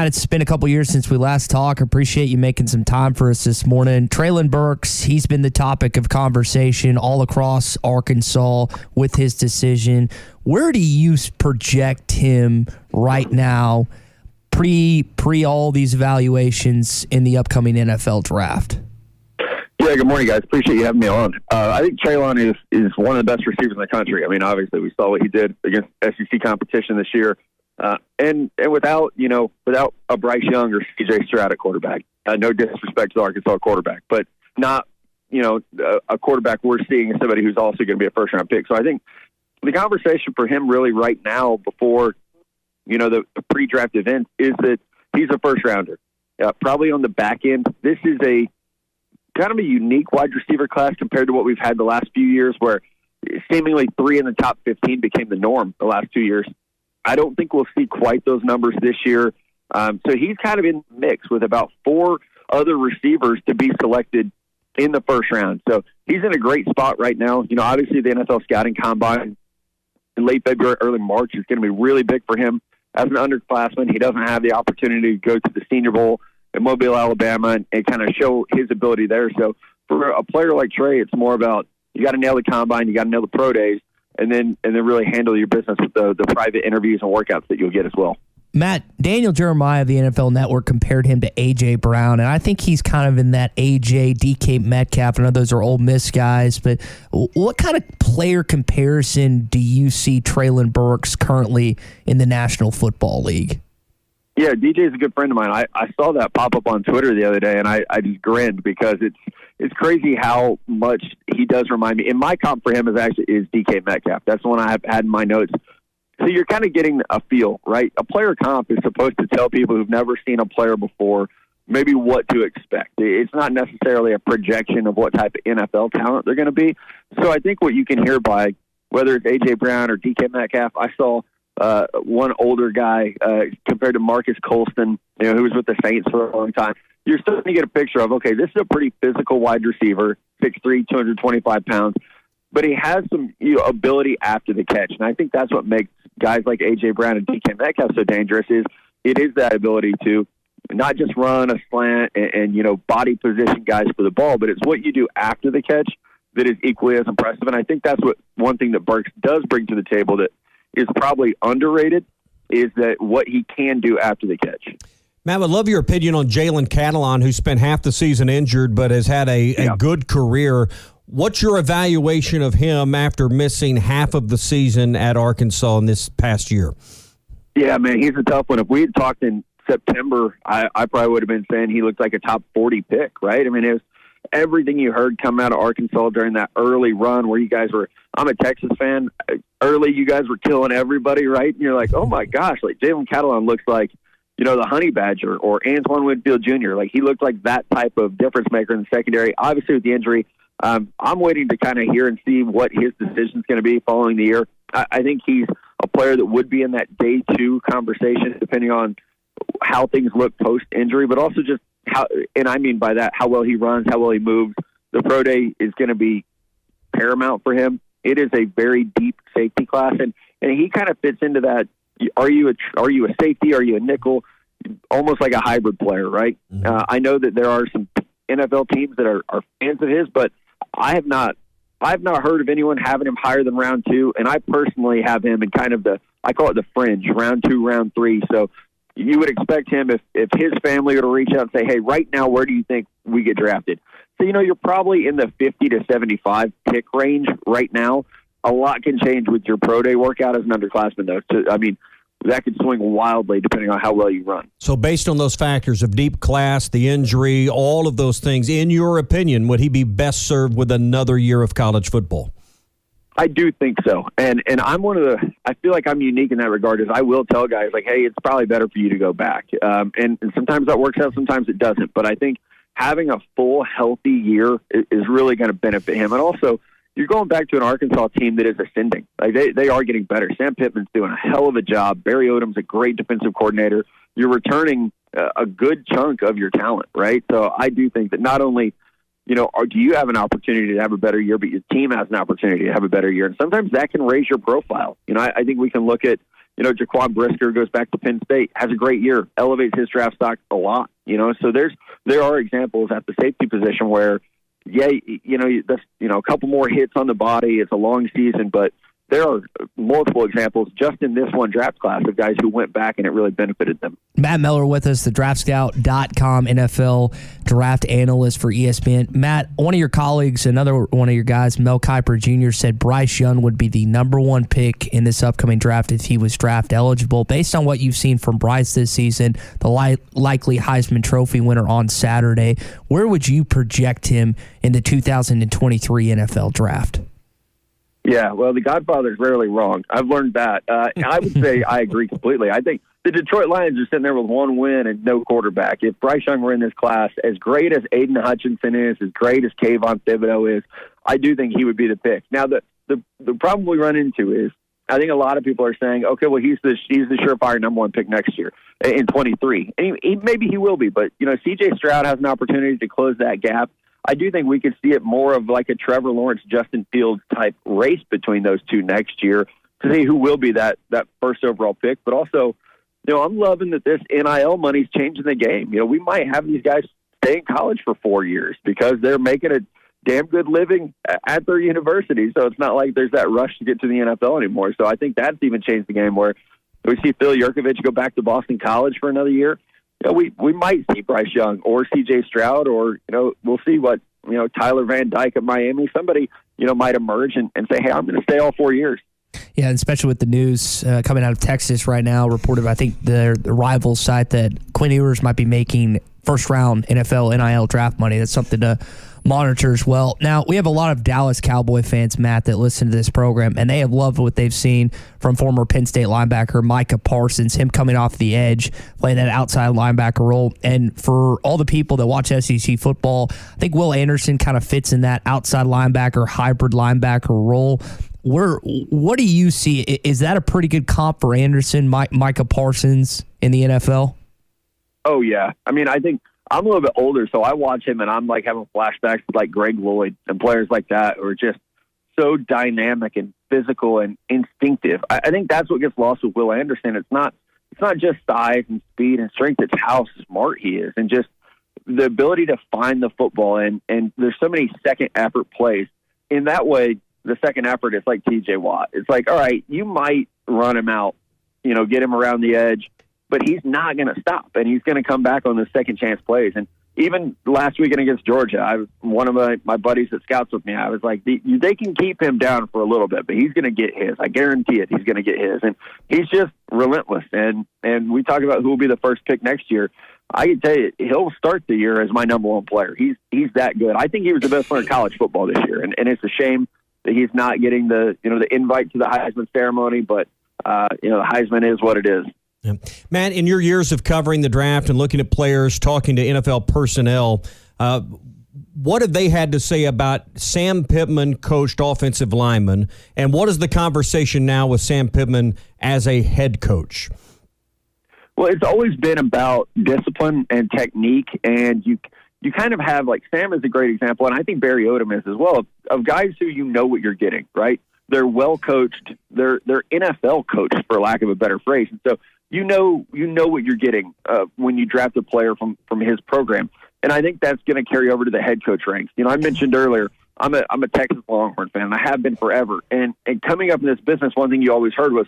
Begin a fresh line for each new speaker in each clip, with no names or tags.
It's been a couple years since we last talked. Appreciate you making some time for us this morning. Treylon Burks, he's been the topic of conversation all across Arkansas with his decision. Where do you project him right now, pre all these evaluations in the upcoming NFL draft?
Yeah, good morning, guys. Appreciate you having me on. I think Treylon is one of the best receivers in the country. I mean, obviously, we saw what he did against SEC competition this year. And without a Bryce Young or C.J. Stroud at quarterback, no disrespect to the Arkansas quarterback, but not, a quarterback we're seeing as somebody who's also going to be a first-round pick. So I think the conversation for him really right now before, the pre-draft event is that he's a first-rounder. Probably on the back end. This is a kind of a unique wide receiver class compared to what we've had the last few years where seemingly 3 in the top 15 became the norm the last 2 years. I don't think we'll see quite those numbers this year. So he's kind of in the mix with about 4 other receivers to be selected in the first round. So he's in a great spot right now. Obviously the NFL scouting combine in late February, early March is going to be really big for him. As an underclassman, he doesn't have the opportunity to go to the Senior Bowl in Mobile, Alabama, and kind of show his ability there. So for a player like Trey, it's more about you got to nail the combine, you got to nail the pro days, and then really handle your business with the private interviews and workouts that you'll get as well.
Matt, Daniel Jeremiah of the NFL Network compared him to A.J. Brown, and I think he's kind of in that A.J., DK Metcalf. I know those are Ole Miss guys, but what kind of player comparison do you see Treylon Burks currently in the National Football League?
Yeah, DJ is a good friend of mine. I saw that pop up on Twitter the other day, and I just grinned because it's crazy how much he does remind me. And my comp for him is DK Metcalf. That's the one I have had in my notes. So you're kind of getting a feel, right? A player comp is supposed to tell people who've never seen a player before maybe what to expect. It's not necessarily a projection of what type of NFL talent they're going to be. So I think what you can hear by whether it's A.J. Brown or DK Metcalf, I saw one older guy compared to Marcus Colston, who was with the Saints for a long time. You're starting to get a picture of, okay, this is a pretty physical wide receiver, 6'3", 225 pounds, but he has some ability after the catch. And I think that's what makes guys like A.J. Brown and DK Metcalf so dangerous is it is that ability to not just run a slant and body position guys for the ball, but it's what you do after the catch that is equally as impressive. And I think that's what one thing that Burks does bring to the table that is probably underrated is that what he can do after the catch.
Matt, I would love your opinion on Jalen Catalon, who spent half the season injured but has had a good career. What's your evaluation of him after missing half of the season at Arkansas in this past year?
Yeah, man, he's a tough one. If we had talked in September, I probably would have been saying he looked like a top 40 pick, right? I mean, it was everything you heard come out of Arkansas during that early run where you guys were, I'm a Texas fan, early you guys were killing everybody, right? And you're like, oh my gosh, like Jalen Catalon looks like, the Honey Badger or Antoine Winfield Jr. Like he looked like that type of difference maker in the secondary. Obviously with the injury, I'm waiting to kind of hear and see what his decision is going to be following the year. I think he's a player that would be in that day 2 conversation, depending on how things look post-injury, but also just how, and I mean by that, how well he runs, how well he moves. The pro day is going to be paramount for him. It is a very deep safety class, and he kind of fits into that. Are you a safety? Are you a nickel? Almost like a hybrid player, right? Mm-hmm. I know that there are some NFL teams that are fans of his, but I have not heard of anyone having him higher than round 2, and I personally have him in kind of I call it the fringe, round 2, round 3. So you would expect him if his family were to reach out and say, hey, right now, where do you think we get drafted? So, you're probably in the 50 to 75 pick range right now. A lot can change with your pro day workout as an underclassman, though. So, I mean, that could swing wildly depending on how well you run.
So based on those factors of deep class, the injury, all of those things, in your opinion, would he be best served with another year of college football?
I do think so. And I'm I feel like I'm unique in that regard, is I will tell guys, like, hey, it's probably better for you to go back. And sometimes that works out, sometimes it doesn't. But I think having a full, healthy year is really going to benefit him. And also, you're going back to an Arkansas team that is ascending. Like they are getting better. Sam Pittman's doing a hell of a job. Barry Odom's a great defensive coordinator. You're returning a good chunk of your talent, right? So I do think that not only, do you have an opportunity to have a better year, but your team has an opportunity to have a better year. And sometimes that can raise your profile. I think we can look at Jaquan Brisker goes back to Penn State, has a great year, elevates his draft stock a lot. So there are examples at the safety position where, a couple more hits on the body. It's a long season, but there are multiple examples just in this one draft class of guys who went back and it really benefited them.
Matt Miller with us, the DraftScout.com NFL draft analyst for ESPN. Matt, one of your colleagues, another one of your guys, Mel Kiper Jr., said Bryce Young would be the number one pick in this upcoming draft if he was draft eligible. Based on what you've seen from Bryce this season, the likely Heisman Trophy winner on Saturday, where would you project him in the 2023 NFL draft?
Yeah, well, the Godfather is rarely wrong. I've learned that. I would say I agree completely. I think the Detroit Lions are sitting there with one win and no quarterback. If Bryce Young were in this class, as great as Aiden Hutchinson is, as great as Kayvon Thibodeau is, I do think he would be the pick. Now, the problem we run into is I think a lot of people are saying, okay, well, he's the surefire number one pick next year in 23. And maybe he will be, but, C.J. Stroud has an opportunity to close that gap. I do think we could see it more of like a Trevor Lawrence, Justin Fields type race between those two next year to see who will be that first overall pick. But also, I'm loving that this NIL money's changing the game. We might have these guys stay in college for 4 years because they're making a damn good living at their university. So it's not like there's that rush to get to the NFL anymore. So I think that's even changed the game where we see Phil Yurkovich go back to Boston College for another year. We might see Bryce Young or C.J. Stroud or, we'll see what, Tyler Van Dyke at Miami, somebody, might emerge and say, hey, I'm going to stay all 4 years.
Yeah, and especially with the news coming out of Texas right now, reported by, I think, the rival site that Quinn Ewers might be making first-round NFL NIL draft money. That's something to monitor as well. Now, we have a lot of Dallas Cowboy fans, Matt, that listen to this program, and they have loved what they've seen from former Penn State linebacker Micah Parsons, him coming off the edge, playing that outside linebacker role. And for all the people that watch SEC football, I think Will Anderson kind of fits in that outside linebacker, hybrid linebacker role. What do you see? Is that a pretty good comp for Anderson, Micah Parsons in the NFL?
Oh, yeah. I mean, I think I'm a little bit older, so I watch him, and I'm like having flashbacks to like Greg Lloyd and players like that who are just so dynamic and physical and instinctive. I think that's what gets lost with Will Anderson. It's not just size and speed and strength. It's how smart he is and just the ability to find the football. And there's so many second effort plays. In that way, the second effort is like T.J. Watt. It's like, all right, you might run him out, get him around the edge, but he's not going to stop, and he's going to come back on the second chance plays. And even last weekend against Georgia, one of my buddies that scouts with me, I was like, they can keep him down for a little bit, but he's going to get his. I guarantee it. He's going to get his. And he's just relentless. And we talk about who will be the first pick next year. I can tell you, he'll start the year as my number one player. He's that good. I think he was the best player in college football this year, and it's a shame that he's not getting the invite to the Heisman ceremony, but the Heisman is what it is.
Yeah. Matt, in your years of covering the draft and looking at players, talking to NFL personnel, what have they had to say about Sam Pittman coached offensive linemen, and what is the conversation now with Sam Pittman as a head coach?
Well, it's always been about discipline and technique, and you kind of have, like, Sam is a great example, and I think Barry Odom is as well, of guys who what you're getting, right? They're well coached. They're NFL coached, for lack of a better phrase. And so you know what you're getting when you draft a player from his program. And I think that's going to carry over to the head coach ranks. I mentioned earlier, I'm a Texas Longhorn fan, and I have been forever. And coming up in this business, one thing you always heard was,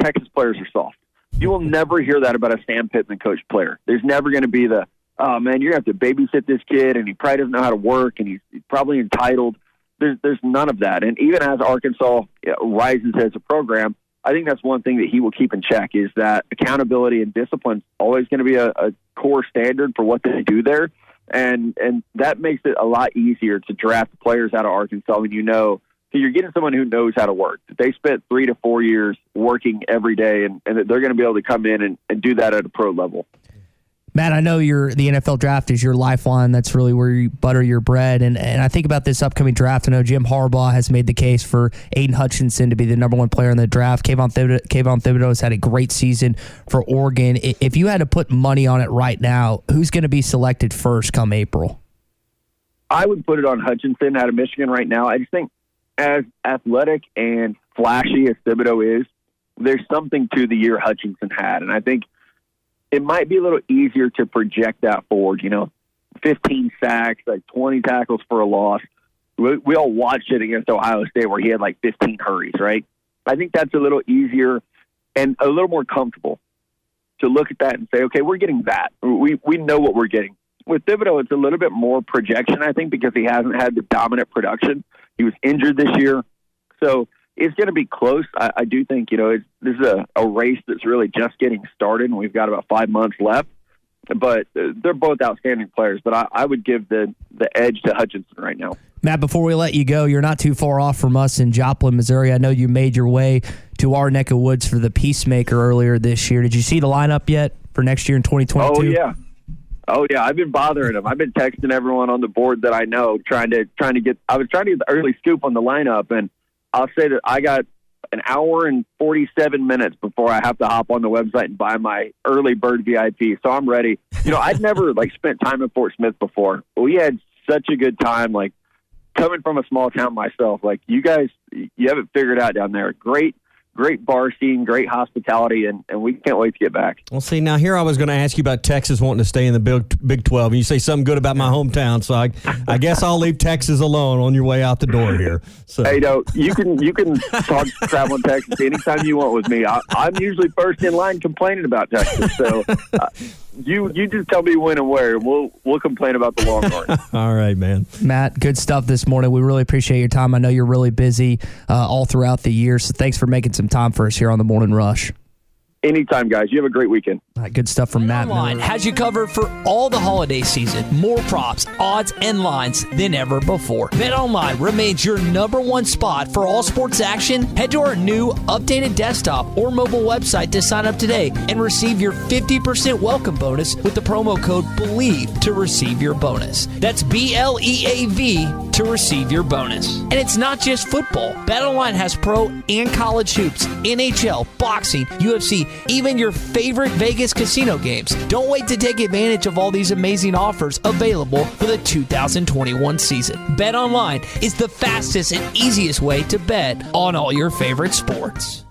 Texas players are soft. You will never hear that about a Sam Pittman coached player. There's never going to be the, oh, man, you're going to have to babysit this kid, and he probably doesn't know how to work, and he's probably entitled. There's none of that. And even as Arkansas rises as a program, I think that's one thing that he will keep in check is that accountability and discipline is always going to be a core standard for what they do there. And that makes it a lot easier to draft players out of Arkansas when so you're getting someone who knows how to work. They spent 3 to 4 years working every day, and they're going to be able to come in and do that at a pro level.
Matt, I know the NFL draft is your lifeline. That's really where you butter your bread. And I think about this upcoming draft. I know Jim Harbaugh has made the case for Aiden Hutchinson to be the number one player in the draft. Kayvon Thibodeau has had a great season for Oregon. If you had to put money on it right now, who's going to be selected first come April?
I would put it on Hutchinson out of Michigan right now. I just think as athletic and flashy as Thibodeau is, there's something to the year Hutchinson had. And I think it might be a little easier to project that forward, 15 sacks, like 20 tackles for a loss. We all watched it against Ohio State where he had like 15 hurries, right? I think that's a little easier and a little more comfortable to look at that and say, okay, we're getting that. We know what we're getting. With Thibodeau, it's a little bit more projection, I think, because he hasn't had the dominant production. He was injured this year. So it's going to be close. I do think, this is a race that's really just getting started, and we've got about 5 months left. But they're both outstanding players. But I would give the edge to Hutchinson right now.
Matt, before we let you go, you're not too far off from us in Joplin, Missouri. I know you made your way to our neck of woods for the Peacemaker earlier this year. Did you see the lineup yet for next year in 2022?
Oh yeah. I've been bothering them. I've been texting everyone on the board that I know, trying to get the early scoop on the lineup, and I'll say that I got an hour and 47 minutes before I have to hop on the website and buy my early bird VIP. So I'm ready. I'd never spent time in Fort Smith before. We had such a good time, coming from a small town myself. You guys, you have it figured out down there. Great bar scene, great hospitality, and we can't wait to get back.
Well, see, now here I was going to ask you about Texas wanting to stay in the Big 12, and you say something good about my hometown, so I guess I'll leave Texas alone on your way out the door here. So.
Hey, you can talk traveling Texas anytime you want with me. I'm usually first in line complaining about Texas, so you just tell me when and where, and we'll complain about the Longhorns.
All right, man.
Matt, good stuff this morning. We really appreciate your time. I know you're really busy all throughout the year, so thanks for making some time for us here on the Morning Rush.
Anytime, guys. You have a great weekend.
All right, good stuff from Matt.
BetOnline has you covered for all the holiday season. More props, odds, and lines than ever before. BetOnline remains your number one spot for all sports action. Head to our new updated desktop or mobile website to sign up today and receive your 50% welcome bonus with the promo code BELIEVE to receive your bonus. That's BLEAV to receive your bonus. And it's not just football. BetOnline has pro and college hoops, NHL, boxing, UFC, even your favorite Vegas casino games. Don't wait to take advantage of all these amazing offers available for the 2021 season. BetOnline is the fastest and easiest way to bet on all your favorite sports.